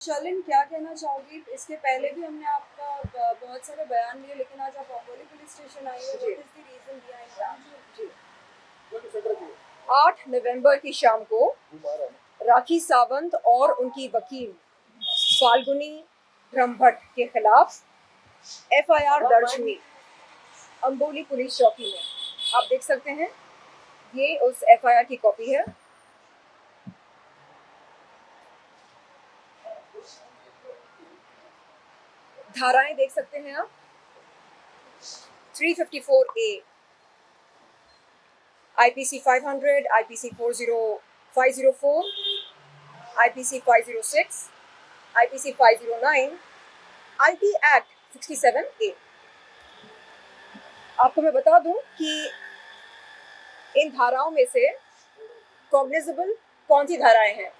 शालीन, क्या कहना चाहोगी? इसके पहले भी हमने आपका बहुत सारे बयान लिए, लेकिन आज आप अम्बोली पुलिस स्टेशन आई हो। What is the reason behind that? 8 नवंबर की शाम को राखी सावंत और उनकी वकील फाल्गुनी ब्रह्मभट्ट के खिलाफ एफआईआर दर्ज हुई अम्बोली पुलिस चौकी में। आप देख सकते हैं, ये उस एफआईआर की कॉपी है। धाराएं देख सकते हैं आप। 354A, IPC 500, IPC 504, IPC 506, IPC 509, IT Act 67A। आपको मैं बता दूं कि इन धाराओं में से कॉग्निजेबल कौन सी धाराएं हैं।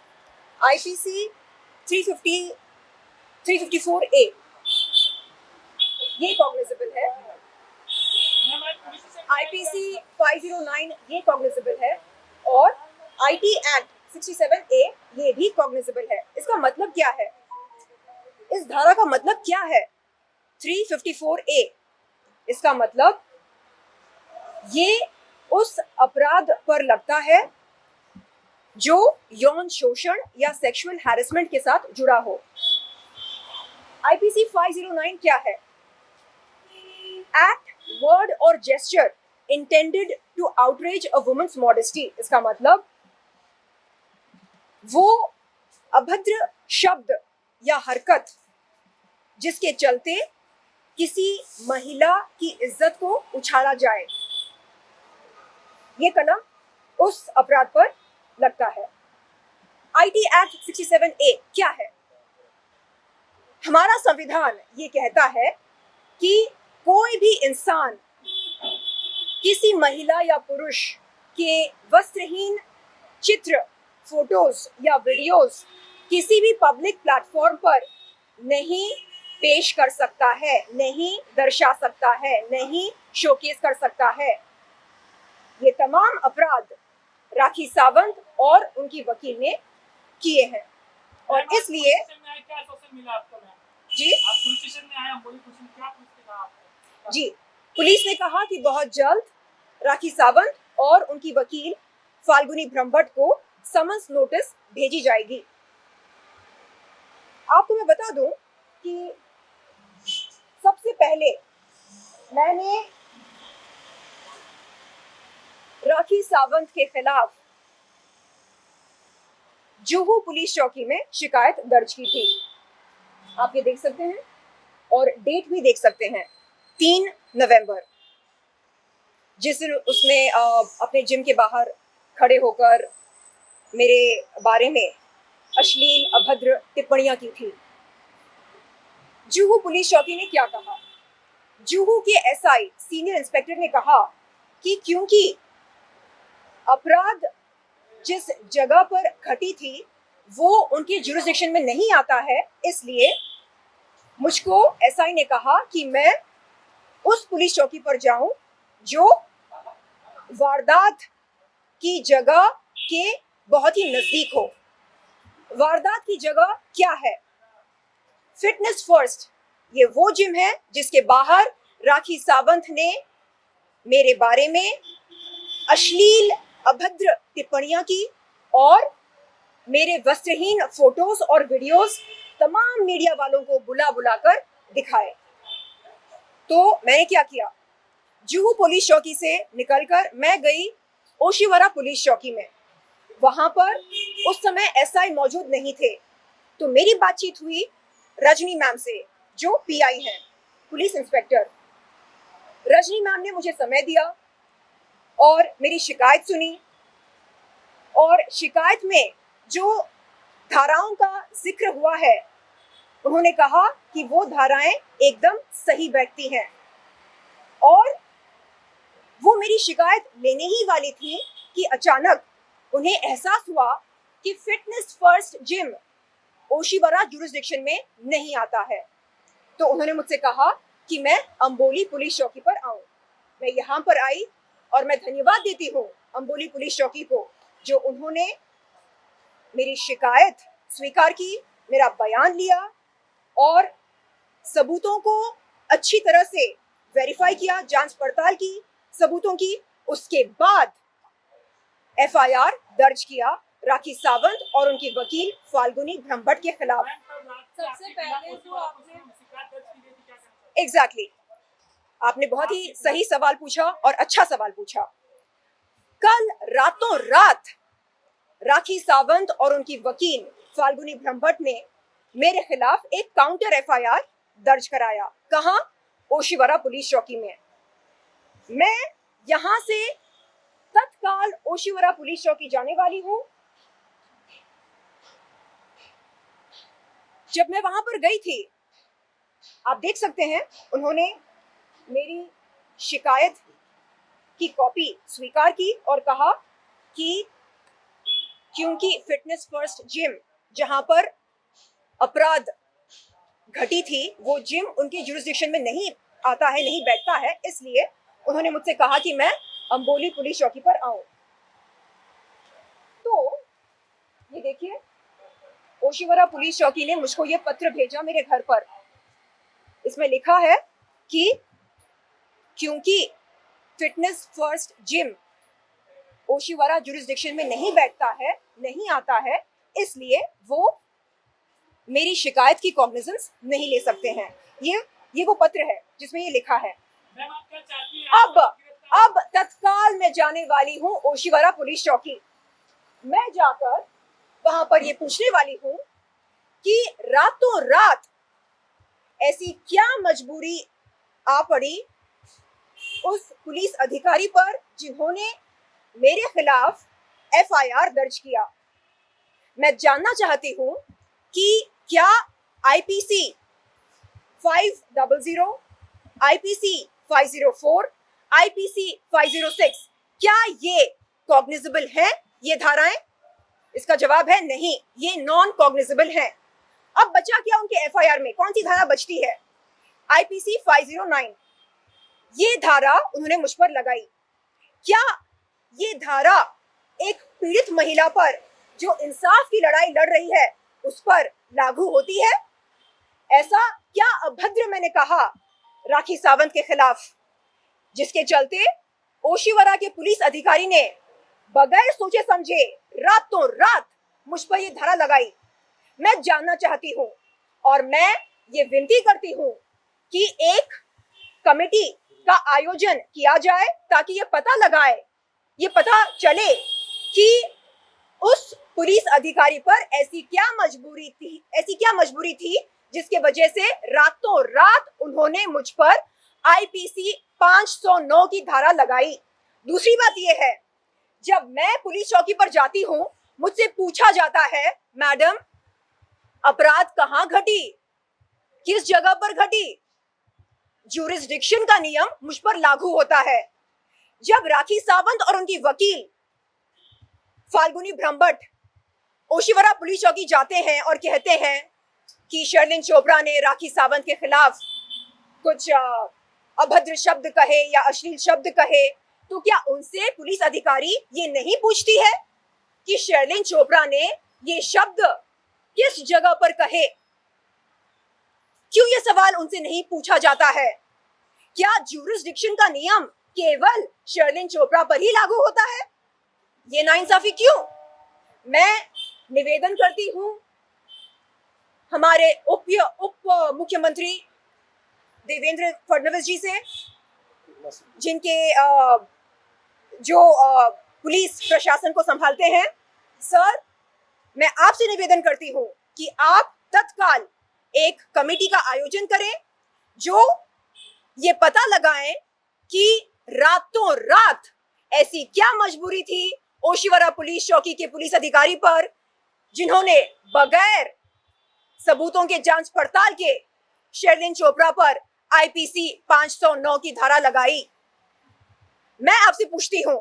IPC 354A ये कॉग्निजेबल है। IPC 509 ये कॉग्निजेबल है और IT Act 67A ये भी कॉग्निजेबल है। इसका मतलब क्या है? इस धारा का मतलब क्या है? 354A, इसका मतलब ये उस अपराध पर लगता है जो यौन शोषण या सेक्सुअल हैरेसमेंट के साथ जुड़ा हो। IPC 509 क्या है? एक्ट, वर्ड और gesture intended to outrage a woman's modesty. इसका मतलब वो अभद्र शब्द या हरकत जिसके चलते किसी महिला की इज्जत को उछाला जाए, ये कलम उस अपराध पर लगता है। IT Act 67A क्या है? हमारा संविधान ये कहता है कि कोई भी इंसान किसी महिला या पुरुष के वस्त्रहीन चित्र, फोटोज या वीडियोस किसी भी पब्लिक प्लेटफॉर्म पर नहीं पेश कर सकता है, नहीं दर्शा सकता है, नहीं शोकेस कर सकता है। ये तमाम अपराध राखी सावंत और उनकी वकील ने किए हैं और इसलिए जी जी पुलिस ने कहा कि बहुत जल्द राखी सावंत और उनकी वकील फाल्गुनी ब्रह्मभट्ट को समन्स नोटिस भेजी जाएगी। आपको मैं बता दूं कि सबसे पहले मैंने राखी सावंत के खिलाफ जुहू पुलिस चौकी में शिकायत दर्ज की थी। आप ये देख सकते हैं और डेट भी देख सकते हैं, 3 नवंबर, जिस दिन उसने अपने जिम के बाहर खड़े होकर मेरे बारे में अश्लील अभद्र टिप्पणियां की थी। जुहू पुलिस चौकी ने क्या कहा? जुहू के SI सीनियर इंस्पेक्टर ने कहा कि क्योंकि अपराध जिस जगह पर घटी थी वो उनके जुरिसडिक्शन में नहीं आता है, इसलिए मुझको SI ने कहा कि मैं उस पुलिस चौकी पर जाऊं जो वारदात की जगह के बहुत ही नजदीक हो। वारदात की जगह क्या है? फिटनेस फर्स्ट, ये वो जिम है जिसके बाहर राखी सावंत ने मेरे बारे में अश्लील अभद्र टिप्पणियां की और मेरे वस्त्रहीन फोटोज और वीडियोस तमाम मीडिया वालों को बुला बुलाकर दिखाए। तो मैंने क्या किया? जुहू पुलिस चौकी से निकलकर मैं गई ओशिवरा पुलिस चौकी में। वहां पर उस समय SI मौजूद नहीं थे, तो मेरी बातचीत हुई रजनी मैम से, जो PI हैं, पुलिस इंस्पेक्टर। रजनी मैम ने मुझे समय दिया और मेरी शिकायत सुनी और शिकायत में जो धाराओं का जिक्र हुआ है उन्होंने कहा कि वो धाराएं एकदम सही बैठती हैं और वो मेरी शिकायत लेने ही वाली थी कि अचानक उन्हें एहसास हुआ कि fitness first gym Oshiwara jurisdiction में नहीं आता है। तो उन्होंने मुझसे कहा कि मैं अम्बोली पुलिस चौकी पर आऊं। मैं यहाँ पर आई और मैं धन्यवाद देती हूँ अम्बोली पुलिस चौकी को, जो उन्होंने मेरी शिकायत स्वीकार की, मेरा बयान लिया और सबूतों को अच्छी तरह से वेरीफाई किया, जांच पड़ताल की सबूतों की। उसके बाद एफआईआर दर्ज किया राखी सावंत और उनकी वकील फाल्गुनी ब्रह्मभट्ट के खिलाफ। सबसे पहले जो आपने एग्जैक्टली आपने बहुत ही सही सवाल पूछा और अच्छा सवाल पूछा। कल रातों रात राखी सावंत और उनकी वकील फाल्गुनी ब्रह्मभट्ट ने मेरे खिलाफ एक काउंटर एफआईआर दर्ज कराया। कहां? ओशिवरा पुलिस चौकी में। मैं यहां से तत्काल ओशिवरा पुलिस चौकी जाने वाली हूं। जब मैं वहां पर गई थी, आप देख सकते हैं, उन्होंने मेरी शिकायत की कॉपी स्वीकार की और कहा कि क्योंकि फिटनेस फर्स्ट जिम जहां पर अपराध घटी थी, वो जिम उनके जुरिस्डिक्शन में नहीं आता है, नहीं बैठता है, इसलिए उन्होंने मुझसे कहा कि मैं अंबोली पुलिस चौकी पर आऊं। तो ये देखिए, ओशिवरा पुलिस चौकी ने मुझको ये पत्र भेजा मेरे घर पर। इसमें लिखा है कि क्योंकि fitness first gym Oshiwara jurisdiction में नहीं बैठता है, नहीं आता है, इसलिए वो मेरी शिकायत की कॉग्निजेंस नहीं ले सकते हैं। ये वो पत्र है जिसमें ये लिखा है। अब तत्काल मैं जाने वाली हूँ ओशिवरा पुलिस चौकी। मैं जाकर वहां पर ये पूछने वाली हूँ कि रातों रात ऐसी क्या मजबूरी आ पड़ी उस पुलिस अधिकारी पर जिन्होंने मेरे खिलाफ एफआईआर दर्ज किया। मैं जानना चाहती हूँ कि क्या आईपीसी 500, आईपीसी 504, आईपीसी 506 क्या ये कॉग्निजेबल है, ये धाराएं? इसका जवाब है नहीं, ये नॉन कॉग्निजेबल है। अब बचा क्या उनके एफआईआर में? कौन सी धारा बचती है? आईपीसी 509। ये धारा उन्होंने मुझ पर लगाई। क्या ये धारा एक पीड़ित महिला पर जो इंसाफ की लड़ाई लड़ रही है उस पर लागू होती है? ऐसा क्या अभद्र मैंने कहा राखी सावंत के खिलाफ, जिसके चलते ओशिवरा के पुलिस अधिकारी ने बगैर सोचे समझे रातों रात मुझ पर ये धारा लगाई? मैं जानना चाहती हूँ और मैं ये विनती करती हूँ कि एक कमेटी का आयोजन किया जाए ताकि ये पता चले कि उस पुलिस अधिकारी पर ऐसी क्या मजबूरी थी जिसके वजह से रातों रात उन्होंने मुझ पर आईपीसी 509 की धारा लगाई। दूसरी बात यह है, जब मैं पुलिस चौकी पर जाती हूं, मुझसे पूछा जाता है, मैडम अपराध कहां घटी, किस जगह पर घटी? ज्यूरिसडिक्शन का नियम मुझ पर लागू होता है। जब राखी सावंत और उनकी वकील फाल्गुनी ब्रह्मभट्ट ओशिवरा पुलिस चौकी जाते हैं और कहते हैं कि शर्लिन चोपड़ा ने राखी सावंत के खिलाफ कुछ अभद्र शब्द कहे या अश्लील शब्द कहे, तो क्या उनसे पुलिस अधिकारी ये नहीं पूछती है कि शर्लिन चोपड़ा ने ये शब्द किस जगह पर कहे? क्यों ये सवाल उनसे नहीं पूछा जाता है? क्या ज्यूरिसडिक्शन का नियम केवल शर्लिन चोपड़ा पर ही लागू होता है? ये नाइंसाफी क्यों? मैं निवेदन करती हूं हमारे उप मुख्यमंत्री देवेंद्र फडणवीस जी से, जिनके जो पुलिस प्रशासन को संभालते हैं। सर, मैं आपसे निवेदन करती हूं कि आप तत्काल एक कमेटी का आयोजन करें जो ये पता लगाएं कि रातों रात ऐसी क्या मजबूरी थी ओशिवरा पुलिस चौकी के पुलिस अधिकारी पर जिन्होंने बगैर सबूतों के जांच पड़ताल के शर्लिन चोपड़ा पर आईपीसी 509 की धारा लगाई। मैं आपसे पूछती हूं,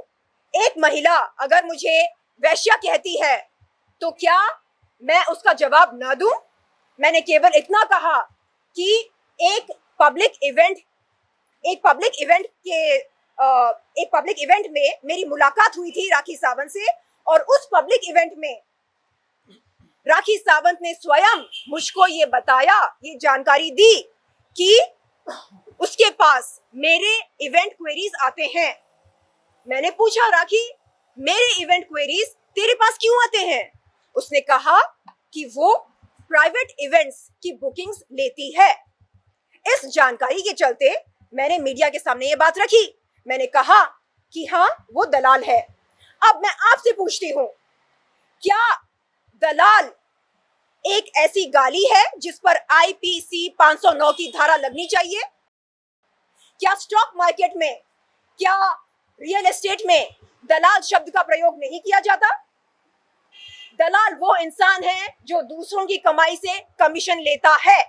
एक महिला अगर मुझे वैश्या कहती है तो क्या मैं उसका जवाब ना दूं? मैंने केवल इतना कहा कि एक पब्लिक इवेंट में मेरी मुलाकात हुई थी राखी सावंत से, और उस पब्लिक इवेंट में राखी सावंत ने स्वयं मुझको ये बताया, ये जानकारी दी कि उसके पास मेरे इवेंट क्वेरीज आते हैं। मैंने पूछा, राखी मेरे इवेंट क्वेरीज तेरे पास क्यों आते हैं? उसने कहा कि वो प्राइवेट इवेंट्स की बुकिंग्स लेती है। इस जानकारी के चलते मैंने मीडिया के सामने ये बात रखी। मैंने कहा कि हाँ, वो दलाल है। अब मैं आपसे पूछती हूँ, क्या दलाल एक ऐसी गाली है जिस पर आईपीसी 509 की धारा लगनी चाहिए? क्या स्टॉक मार्केट में, क्या रियल एस्टेट में दलाल शब्द का प्रयोग नहीं किया जाता? दलाल वो इंसान है जो दूसरों की कमाई से कमीशन लेता है।